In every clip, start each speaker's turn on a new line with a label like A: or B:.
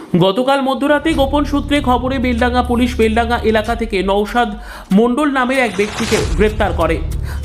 A: গতকাল মধ্যরাতে গোপন সূত্রে খবরে বেলডাঙ্গা পুলিশ বেলডাঙ্গা এলাকা থেকে নওশাদ মণ্ডল নামের এক ব্যক্তিকে গ্রেপ্তার করে।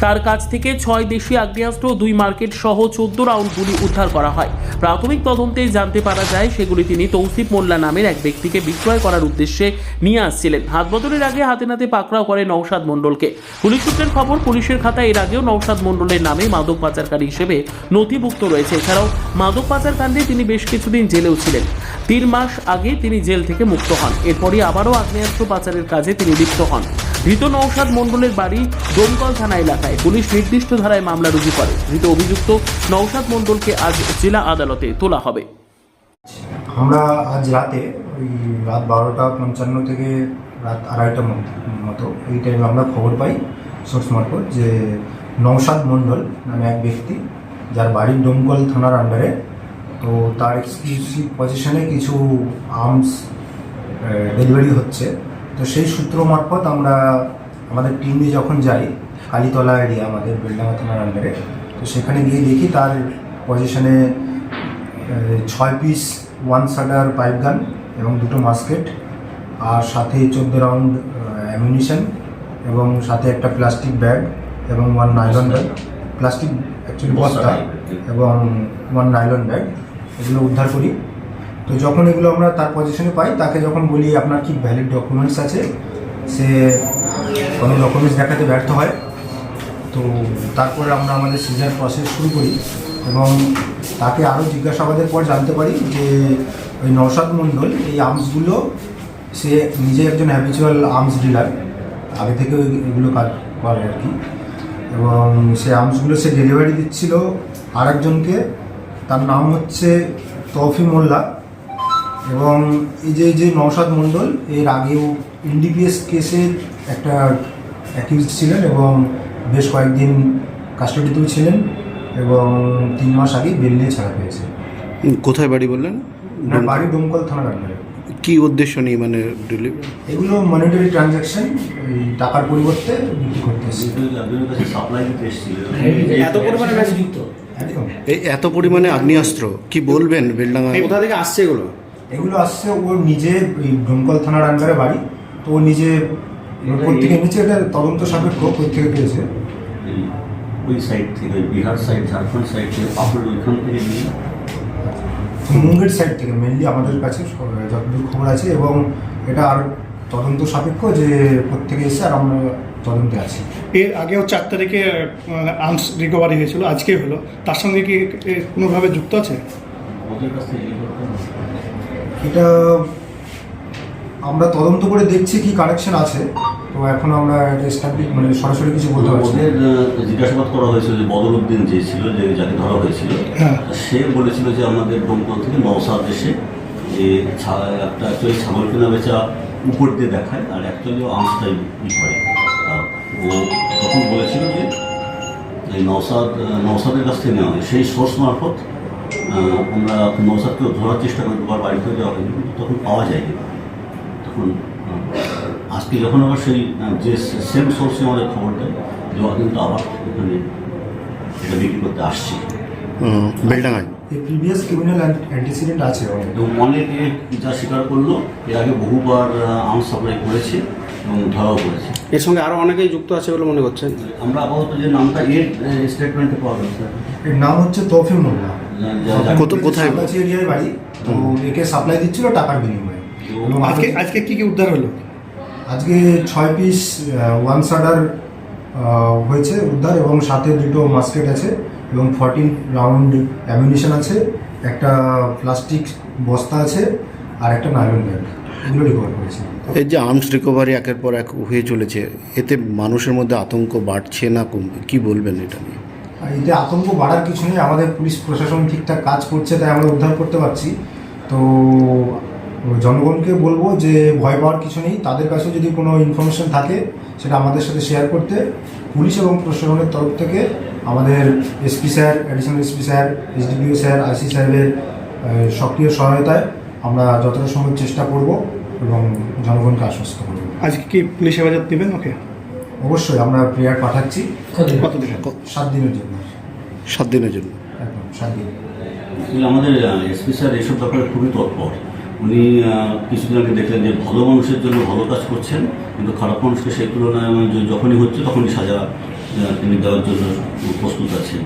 A: তার কাছ থেকে 6 দেশি আগ্নেয়াস্ত্র 2 মার্কেট সহ 14 রাউন্ড গুলি উদ্ধার করা হয়। প্রাথমিক তদন্তে জানতে পারা যায় সেগুলি তিনি তৌসিফ মোল্লা নামের এক ব্যক্তিকে বিক্রয় করার উদ্দেশ্যে নিয়ে আসছিলেন। হাত বদলের আগে হাতে নাতে পাকড়াও করে নওশাদ মণ্ডলকে। পুলিশ সূত্রের খবর, পুলিশের খাতায় এর আগেও নওশাদ মণ্ডলের নামে মাদক পাচারকারী হিসেবে নথিভুক্ত রয়েছে। এছাড়াও মাদক পাচার কাণ্ডে তিনি বেশ কিছুদিন জেলেও ছিলেন। 3 মাস আগে তিনি জেল থেকে মুক্ত হন। এরপরই আবারও আগ্নেয়াস্ত্র পাচারের কাজে তিনি লিপ্ত হন। ধৃত নওশাদ মণ্ডলের বাড়ি ডোমকল থানা এলাকায়। পুলিশ নির্দিষ্ট ধারায় মামলা রুজু করে। ধৃত অভিযুক্ত নওশাদ মণ্ডলকে আজ জেলা আদালতে তোলা হবে।
B: আমরা আজ রাতে ওই রাত 12:55 থেকে রাত 2:30টার মতো এই টাইমে আমরা খবর পাই সোর্স মারফত যে নওশাদ মণ্ডল নামে এক ব্যক্তি, যার বাড়ি ডোমকল থানার আন্ডারে, তো তার এক্সক্লুসিভ পজিশনে কিছু আর্মস ডেলিভারি হচ্ছে। তো সেই সূত্র মারফত আমরা আমাদের টিম নিয়ে যখন যাই কালীতলা এরিয়া, আমাদের বেলডাঙ্গা থানার আন্ডারে, তো সেখানে গিয়ে দেখি তার পজিশনে 6 পিস 1 শাটার পাইপ গান এবং 2টো মাস্কেট, আর সাথে 14 রাউন্ড অ্যামিউনিশন, এবং সাথে একটা প্লাস্টিক ব্যাগ এবং 1 নাইলন ব্যাগ, প্লাস্টিক অ্যাকচুয়ালি বস্তা, এবং 1 নাইলন ব্যাগ, এগুলো উদ্ধার করি। তো যখন এগুলো আমরা তার পজিশনে পাই, তাকে যখন বলি আপনার কি ভ্যালিড ডকুমেন্টস আছে, সে কোনো ডকুমেন্টস দেখাতে ব্যর্থ হয়। তো তারপরে আমরা আমাদের সিজার প্রসেস শুরু করি এবং তাকে আরও জিজ্ঞাসাবাদের পর জানতে পারি যে ওই নওশাদ মণ্ডল এই আর্মসগুলো, সে নিজে একজন হ্যাবিচুয়াল আর্মস ডিলার, আগে থেকে এগুলো কাজ করে আর কি, এবং সে আর্মসগুলো সে ডেলিভারি দিচ্ছিল আরেকজনকে। তার নাম হচ্ছে তৌফিক মোল্লা। এবং এই যে নওশাদ মণ্ডল এর আগেও এনডিপিএস কেসের একটা অ্যাকিউজড ছিলেন এবং বেশ কয়েকদিন কাস্টডিতেও ছিলেন, এবং 3 মাস আগে বেল নিয়ে ছাড়া পেয়েছে।
C: কোথায় বাড়ি বললেন?
B: বাড়ি ডোমকল থানার আন্ডারে।
C: কি উদ্দেশ্য নিয়ে মানে
B: এগুলো মনিটারি ট্রানজ্যাকশন, এই টাকার পরিবর্তে বিক্রি করতে
C: এত পরিমাণে আগ্নেয়াস্ত্র কি বলবেন? বেলডাঙ্গা
D: কোথা থেকে আসছে এগুলো?
B: এগুলো আসছে ওর নিজে ওই ডোমকল থানার আন্ডারে বাড়ি, তো ও নিজে কোথেকে এনেছে এটা তদন্ত সাপেক্ষ, কোথেকে পেয়েছে।
E: ওই সাইড থেকে, বিহার সাইড, ঝাড়খণ্ড সাইড থেকে, পাপড় ওইখান থেকে নিয়ে
B: মুঙ্গের সাইড থেকে মেনলি আমাদের কাছে যতদূর খবর আছে, এবং এটা আর তদন্ত সাপেক্ষ যে কোথেকে এসে, আর আমরা তদন্তে আছি।
F: এর আগেও 4 তারিখে আর্মস রিকভারি হয়েছিল, আজকে হলো, তার সঙ্গে কি কোনোভাবে যুক্ত আছে?
E: ওদের কাছ থেকে
B: এটা আমরা তদন্ত করে দেখছি কি কানেকশন আছে, তো এখন আমরা এস্টাবলিশ মানে সরাসরি কিছু বলতে পারছি।
E: ওদের জিজ্ঞাসাবাদ করা হয়েছিল যে বদরুদ্দিন যে ছিল, যে যাকে ধরা হয়েছিল, সে বলেছিল যে আমাদের ডোমকল থেকে নওশাদ এসে যে একটা অ্যাকচুয়ালি ছাগল কেনা বেচা উপর দিয়ে দেখায়, আর অ্যাকচুয়ালি আর্মসটাই করে। ও তখন বলেছিল যে এই নওশাদের কাছ থেকে নেওয়া হয়। সেই সোর্স মারফত আমরা নওশাদকে ধরার চেষ্টা করি, দুবার বাড়িতে যাওয়া হয়নি, কিন্তু তখন পাওয়া যায়নি। তখন আজকে যখন আবার সেই যে সেম সোর্সে আমাদের খবর দেয় যে কিন্তু আবার এখানে এটা বিক্রি করতে আসছে
C: বেলডাঙ্গায়।
B: এই প্রিভিয়াস ক্রিমিনাল অ্যান্টিসিডেন্ট আছে
E: এবং অনেকে যা স্বীকার করলো, এর আগে বহুবার আর্মস সাপ্লাই করেছে এবং ধরাও করেছে।
D: এর সঙ্গে আরও অনেকেই যুক্ত আছে বলে মনে করছেন?
E: আমরা আপাতত যে নামটা এর স্টেটমেন্টে পাওয়া গেছে,
B: এর নাম হচ্ছে তৌফিক মোল্লা।
C: কোথায়
B: এরিয়ায় বাড়ি, তো একে সাপ্লাই দিচ্ছিল টাকার বিনিময়ে।
F: আজকে কি উদ্ধার হলো?
B: আজকে 6 পিস 1 শাটার হয়েছে উদ্ধার, এবং সাথে 2টো মাস্কেট আছে, এবং 14 রাউন্ড অ্যামিউনিশন আছে, একটা প্লাস্টিক বস্তা আছে, আর একটা নাইলন ব্যাগ, এগুলো রিকভার করেছে।
C: এই যে আর্মস রিকভারি একের পর এক হয়ে চলেছে, এতে মানুষের মধ্যে আতঙ্ক বাড়ছে না কমবে? কি বলবেন এটা নিয়ে?
B: এতে আতঙ্ক বাড়ার কিছু নেই, আমাদের পুলিশ প্রশাসন ঠিকঠাক কাজ করছে, তাই আমরা উদ্ধার করতে পারছি। তো জনগণকে বলবো যে ভয় পাওয়ার কিছু নেই, তাদের কাছেও যদি কোনো ইনফরমেশন থাকে সেটা আমাদের সাথে শেয়ার করতে। পুলিশ এবং প্রশাসনের তরফ থেকে আমাদের SP sir, additional SP sir, SDPO sir, IC সাহেবের সক্রিয় সহায়তায় আমরা যতটা সম্ভব চেষ্টা করব এবং জনগণকে আশ্বস্ত করব।
F: আজকে কি পুলিশ হেফাজত দেবেন ওকে?
B: অবশ্যই আমরা প্রেয়ার পাঠাচ্ছি।
F: কত দিন?
B: 7 দিনের জন্য।
C: 7 দিনের জন্য?
B: একদম 7 দিন।
E: আমাদের এসপি স্যার এসব ব্যাপারে খুবই তৎপর। উনি কিছুদিন আগে দেখলেন যে ভালো মানুষের জন্য ভালো কাজ করছেন, কিন্তু খারাপ মানুষকে সেই তুলনায় যখনই হচ্ছে তখনই সাজা তিনি দেওয়ার জন্য প্রস্তুত আছেন।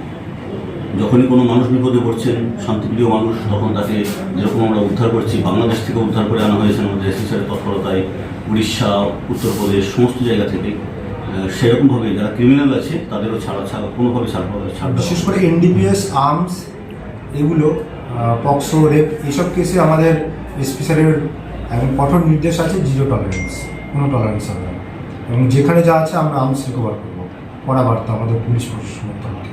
E: যখনই কোনো মানুষ বিপদে পড়ছেন, শান্তিপ্রিয় মানুষ, তখন তাকে যেরকম আমরা উদ্ধার করছি, বাংলাদেশ থেকে উদ্ধার করে আনা হয়েছে আমাদের এসএসএর তৎপরতায়, উড়িষ্যা, উত্তরপ্রদেশ, সমস্ত জায়গা থেকে, সেরকমভাবে যারা ক্রিমিনাল আছে তাদেরও ছাড়া কোনোভাবে ছাড়
B: বিশেষ করে এনডিপিএস, আর্মস, এগুলো পক্সো, রেপ, এইসব কেসে আমাদের এসপি স্যারের একদম কঠোর নির্দেশ আছে, 0 টলারেন্স, কোনো টলারেন্স হবে না। এবং যেখানে যা আছে আমরা আর্মস রিকভার করবো, কড়া বার্তা আমাদের পুলিশ প্রশাসনের তরফ থেকে।